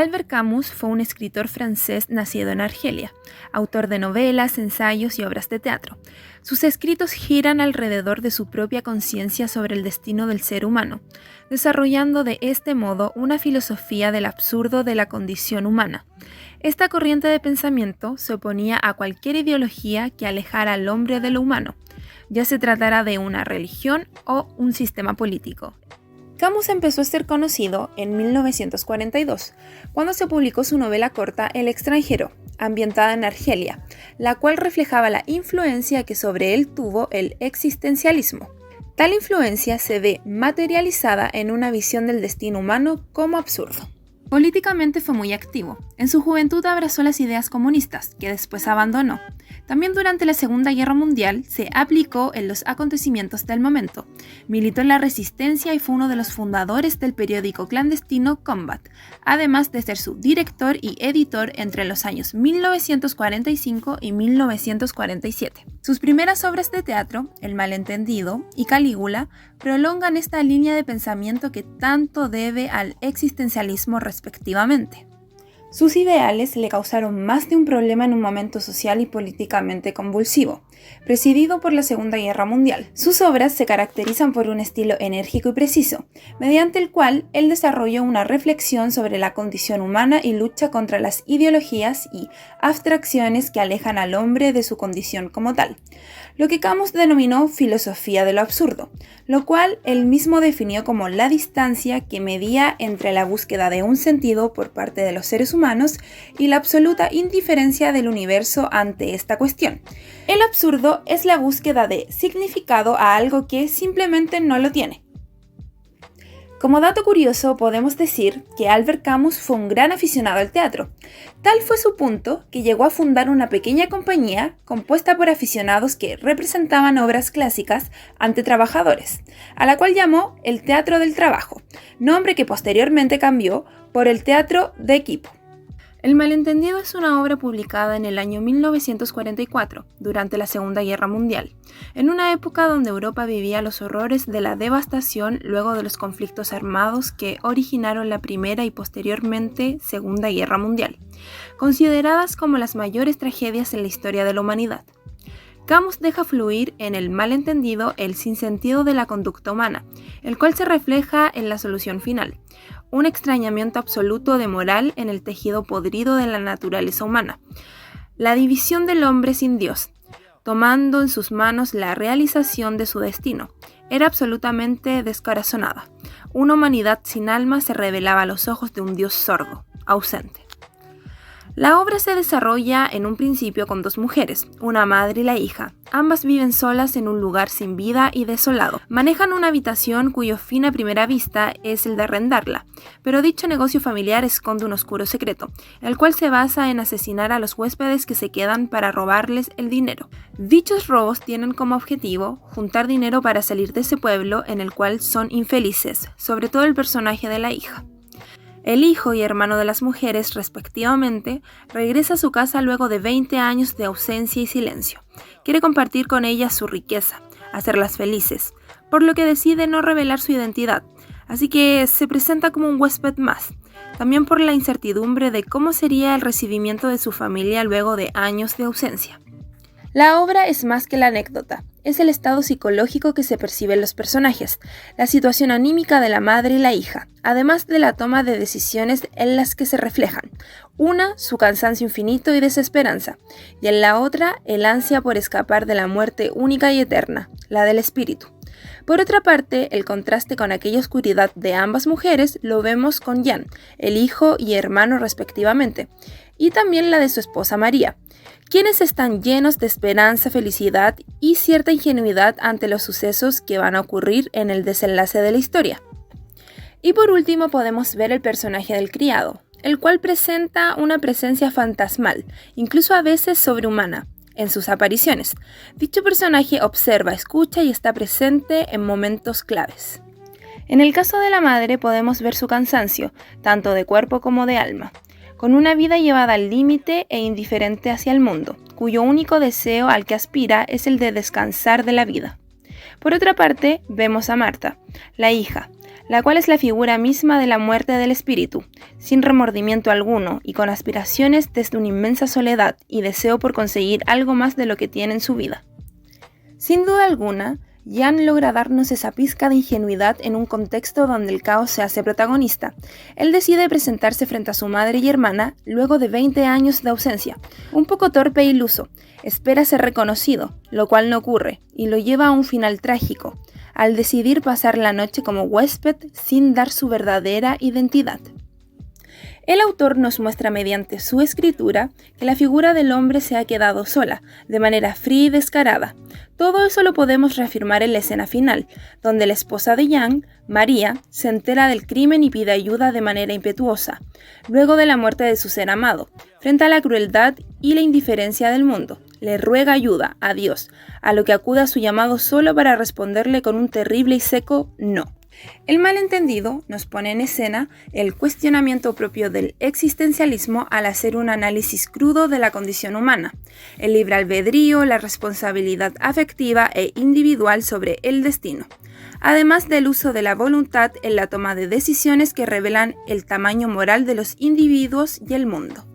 Albert Camus fue un escritor francés nacido en Argelia, autor de novelas, ensayos y obras de teatro. Sus escritos giran alrededor de su propia conciencia sobre el destino del ser humano, desarrollando de este modo una filosofía del absurdo de la condición humana. Esta corriente de pensamiento se oponía a cualquier ideología que alejara al hombre de lo humano, ya se tratara de una religión o un sistema político. Camus empezó a ser conocido en 1942, cuando se publicó su novela corta El extranjero, ambientada en Argelia, la cual reflejaba la influencia que sobre él tuvo el existencialismo. Tal influencia se ve materializada en una visión del destino humano como absurdo. Políticamente fue muy activo. En su juventud abrazó las ideas comunistas, que después abandonó. También durante la Segunda Guerra Mundial se aplicó en los acontecimientos del momento. Militó en la resistencia y fue uno de los fundadores del periódico clandestino Combat, además de ser su director y editor entre los años 1945 y 1947. Sus primeras obras de teatro, El malentendido y Calígula, prolongan esta línea de pensamiento que tanto debe al existencialismo respectivamente. Sus ideales le causaron más de un problema en un momento social y políticamente convulsivo, presidido por la Segunda Guerra Mundial. Sus obras se caracterizan por un estilo enérgico y preciso, mediante el cual él desarrolla una reflexión sobre la condición humana y lucha contra las ideologías y abstracciones que alejan al hombre de su condición como tal, lo que Camus denominó filosofía de lo absurdo, lo cual él mismo definió como la distancia que medía entre la búsqueda de un sentido por parte de los seres humanos y la absoluta indiferencia del universo ante esta cuestión. El absurdo es la búsqueda de significado a algo que simplemente no lo tiene. Como dato curioso, podemos decir que Albert Camus fue un gran aficionado al teatro. Tal fue su punto que llegó a fundar una pequeña compañía compuesta por aficionados que representaban obras clásicas ante trabajadores, a la cual llamó el Teatro del Trabajo, nombre que posteriormente cambió por el Teatro de Equipo. El malentendido es una obra publicada en el año 1944, durante la Segunda Guerra Mundial, en una época donde Europa vivía los horrores de la devastación luego de los conflictos armados que originaron la Primera y posteriormente Segunda Guerra Mundial, consideradas como las mayores tragedias en la historia de la humanidad. Camus deja fluir en el malentendido el sinsentido de la conducta humana, el cual se refleja en la solución final, un extrañamiento absoluto de moral en el tejido podrido de la naturaleza humana, la división del hombre sin Dios, tomando en sus manos la realización de su destino. Era absolutamente descorazonada. Una humanidad sin alma se revelaba a los ojos de un Dios sordo, ausente. La obra se desarrolla en un principio con dos mujeres, una madre y la hija. Ambas viven solas en un lugar sin vida y desolado. Manejan una habitación cuyo fin a primera vista es el de arrendarla, pero dicho negocio familiar esconde un oscuro secreto, el cual se basa en asesinar a los huéspedes que se quedan para robarles el dinero. Dichos robos tienen como objetivo juntar dinero para salir de ese pueblo en el cual son infelices, sobre todo el personaje de la hija. El hijo y hermano de las mujeres, respectivamente, regresa a su casa luego de 20 años de ausencia y silencio. Quiere compartir con ellas su riqueza, hacerlas felices, por lo que decide no revelar su identidad, así que se presenta como un huésped más, también por la incertidumbre de cómo sería el recibimiento de su familia luego de años de ausencia. La obra es más que la anécdota, es el estado psicológico que se percibe en los personajes, la situación anímica de la madre y la hija, además de la toma de decisiones en las que se reflejan. Una, su cansancio infinito y desesperanza, y en la otra, el ansia por escapar de la muerte única y eterna, la del espíritu. Por otra parte, el contraste con aquella oscuridad de ambas mujeres lo vemos con Jan, el hijo y hermano respectivamente, y también la de su esposa María, quienes están llenos de esperanza, felicidad y cierta ingenuidad ante los sucesos que van a ocurrir en el desenlace de la historia. Y por último podemos ver el personaje del criado, el cual presenta una presencia fantasmal, incluso a veces sobrehumana, en sus apariciones. Dicho personaje observa, escucha y está presente en momentos claves. En el caso de la madre podemos ver su cansancio, tanto de cuerpo como de alma, con una vida llevada al límite e indiferente hacia el mundo, cuyo único deseo al que aspira es el de descansar de la vida. Por otra parte, vemos a Marta, la hija, la cual es la figura misma de la muerte del espíritu, sin remordimiento alguno y con aspiraciones desde una inmensa soledad y deseo por conseguir algo más de lo que tiene en su vida. Sin duda alguna, Jan logra darnos esa pizca de ingenuidad en un contexto donde el caos se hace protagonista. Él decide presentarse frente a su madre y hermana luego de 20 años de ausencia. Un poco torpe e iluso, espera ser reconocido, lo cual no ocurre, y lo lleva a un final trágico, al decidir pasar la noche como huésped sin dar su verdadera identidad. El autor nos muestra mediante su escritura que la figura del hombre se ha quedado sola, de manera fría y descarada. Todo eso lo podemos reafirmar en la escena final, donde la esposa de Jan, María, se entera del crimen y pide ayuda de manera impetuosa, luego de la muerte de su ser amado, frente a la crueldad y la indiferencia del mundo. Le ruega ayuda a Dios, a lo que acude a su llamado solo para responderle con un terrible y seco no. El malentendido nos pone en escena el cuestionamiento propio del existencialismo al hacer un análisis crudo de la condición humana, el libre albedrío, la responsabilidad afectiva e individual sobre el destino, además del uso de la voluntad en la toma de decisiones que revelan el tamaño moral de los individuos y el mundo.